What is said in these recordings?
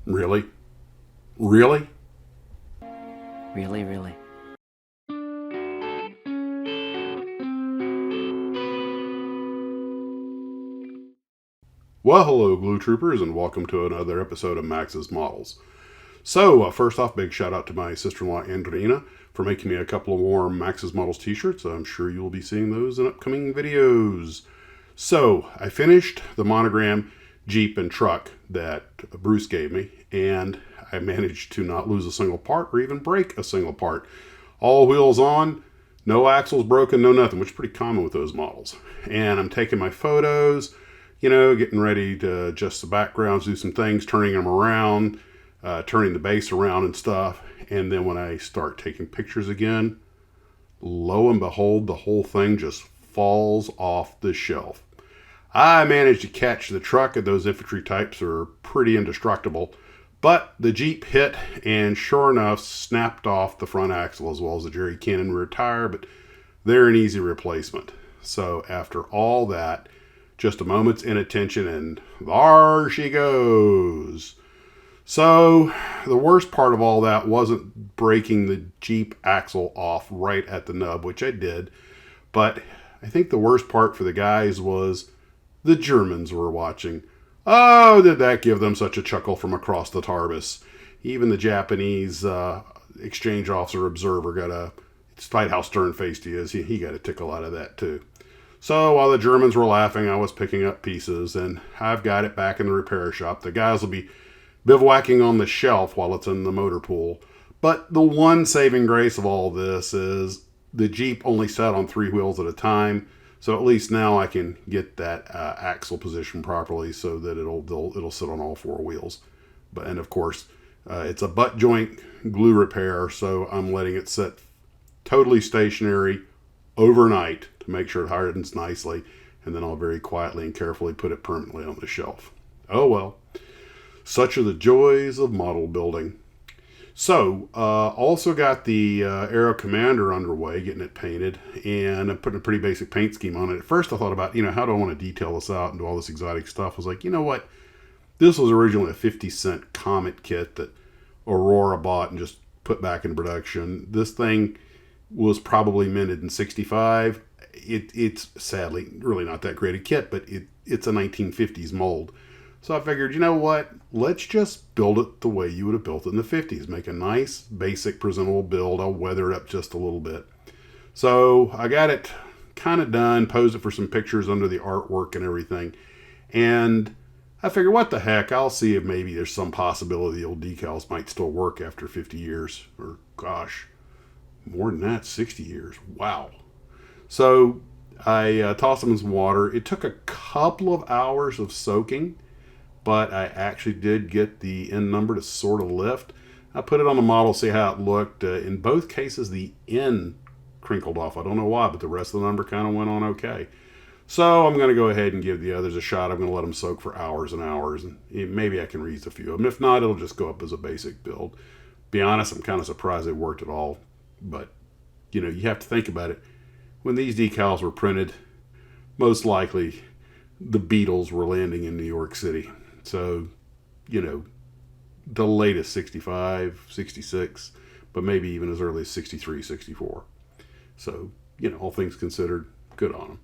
Really? Really? Really, really. Well, hello, Glue Troopers, and welcome to another episode of Max's Models. So, first off, big shout out to my sister-in-law, Andrina, for making me a couple of more Max's Models t-shirts. I'm sure you'll be seeing those in upcoming videos. So, I finished the Monogram Jeep and truck that Bruce gave me, and I managed to not lose a single part or even break a single part. All wheels on, no axles broken, no nothing, which is pretty common with those models. And I'm taking my photos, getting ready to adjust the backgrounds, do some things, turning them around, turning the base around and stuff. And then when I start taking pictures again, lo and behold, the whole thing just falls off the shelf. I managed to catch the truck, and those infantry types are pretty indestructible. But the Jeep hit and sure enough snapped off the front axle as well as the Jerry Cannon rear tire, but they're an easy replacement. So after all that, just a moment's inattention and there she goes. So the worst part of all that wasn't breaking the Jeep axle off right at the nub, which I did. But I think the worst part for the guys was the Germans were watching. Oh, did that give them such a chuckle from across the Tarbis. Even the Japanese exchange officer observer despite how stern-faced he is, he got a tickle out of that too. So while the Germans were laughing, I was picking up pieces, and I've got it back in the repair shop. The guys will be bivouacking on the shelf while it's in the motor pool. But the one saving grace of all this is the Jeep only sat on 3 wheels at a time, so at least now I can get that axle position properly so that it'll sit on all 4 wheels. And of course, it's a butt joint glue repair, so I'm letting it sit totally stationary overnight to make sure it hardens nicely, and then I'll very quietly and carefully put it permanently on the shelf. Oh well, such are the joys of model building. So, also got the Aero Commander underway, getting it painted, and I'm putting a pretty basic paint scheme on it. At first I thought about, how do I want to detail this out and do all this exotic stuff? I was like, you know what? This was originally a 50-cent Comet kit that Aurora bought and just put back in production. This thing was probably minted in 65. It's sadly really not that great a kit, but it's a 1950s mold. So I figured, you know what? Let's just build it the way you would have built it in the 50s. Make a nice, basic, presentable build. I'll weather it up just a little bit. So I got it kind of done, posed it for some pictures under the artwork and everything. And I figured, what the heck? I'll see if maybe there's some possibility the old decals might still work after 50 years. Or, gosh, more than that, 60 years. Wow. So I tossed them in some water. It took a couple of hours of soaking, but I actually did get the end number to sort of lift. I put it on the model, see how it looked. In both cases, the end crinkled off. I don't know why, but the rest of the number kind of went on okay. So I'm going to go ahead and give the others a shot. I'm going to let them soak for hours and hours, and maybe I can reuse a few of them. If not, it'll just go up as a basic build. Be honest, I'm kind of surprised they worked at all, but you have to think about it. When these decals were printed, most likely the Beatles were landing in New York City. So, the latest 65, 66, but maybe even as early as 63, 64. So, all things considered, good on them.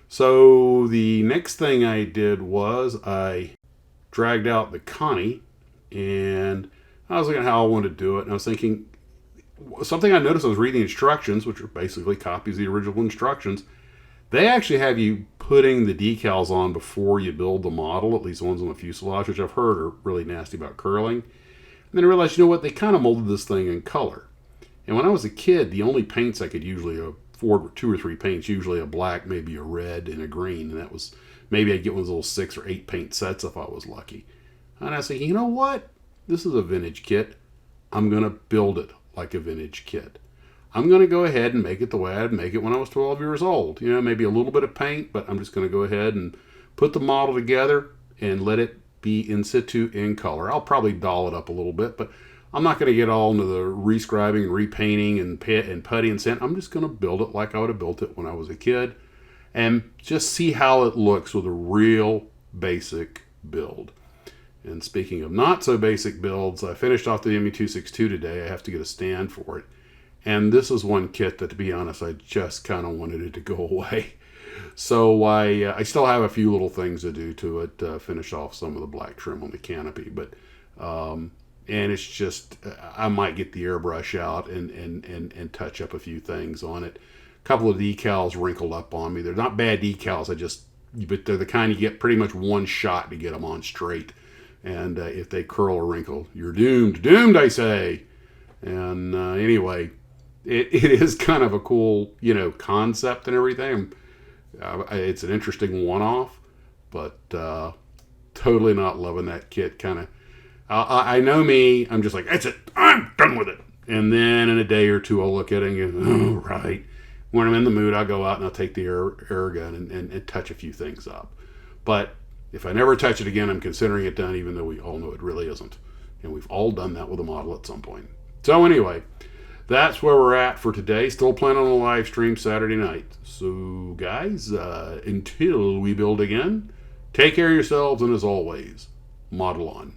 So the next thing I did was I dragged out the Connie, and I was looking at how I wanted to do it, and I was thinking, something I noticed, I was reading instructions, which are basically copies of the original instructions. They actually have you putting the decals on before you build the model, at least the ones on the fuselage, which I've heard are really nasty about curling. And then I realized, they kind of molded this thing in color. And when I was a kid, the only paints I could usually afford were 2 or 3 paints, usually a black, maybe a red, and a green. And that was, maybe I'd get one of those little 6 or 8 paint sets if I was lucky. And I was thinking, you know what? This is a vintage kit. I'm going to build it like a vintage kit. I'm going to go ahead and make it the way I'd make it when I was 12 years old. Maybe a little bit of paint, but I'm just going to go ahead and put the model together and let it be in situ in color. I'll probably doll it up a little bit, but I'm not going to get all into the rescribing and repainting and putty and sand. I'm just going to build it like I would have built it when I was a kid and just see how it looks with a real basic build. And speaking of not so basic builds, I finished off the ME262 today. I have to get a stand for it. And this is one kit that, to be honest, I just kind of wanted it to go away. So I still have a few little things to do to it, finish off some of the black trim on the canopy. But and it's just, I might get the airbrush out and touch up a few things on it. A couple of decals wrinkled up on me. They're not bad decals, but they're the kind you get pretty much one shot to get them on straight. And if they curl or wrinkle, you're doomed. Doomed, I say. And anyway, it is kind of a cool, concept and everything. It's an interesting one-off, but totally not loving that kit. Kind of, I know me. I'm just like, that's it. I'm done with it. And then in a day or two, I'll look at it and go, oh, right. When I'm in the mood, I'll go out and I'll take the air gun and touch a few things up. But if I never touch it again, I'm considering it done, even though we all know it really isn't. And we've all done that with a model at some point. So anyway, that's where we're at for today. Still planning on a live stream Saturday night. So guys, until we build again, take care of yourselves, and as always, model on.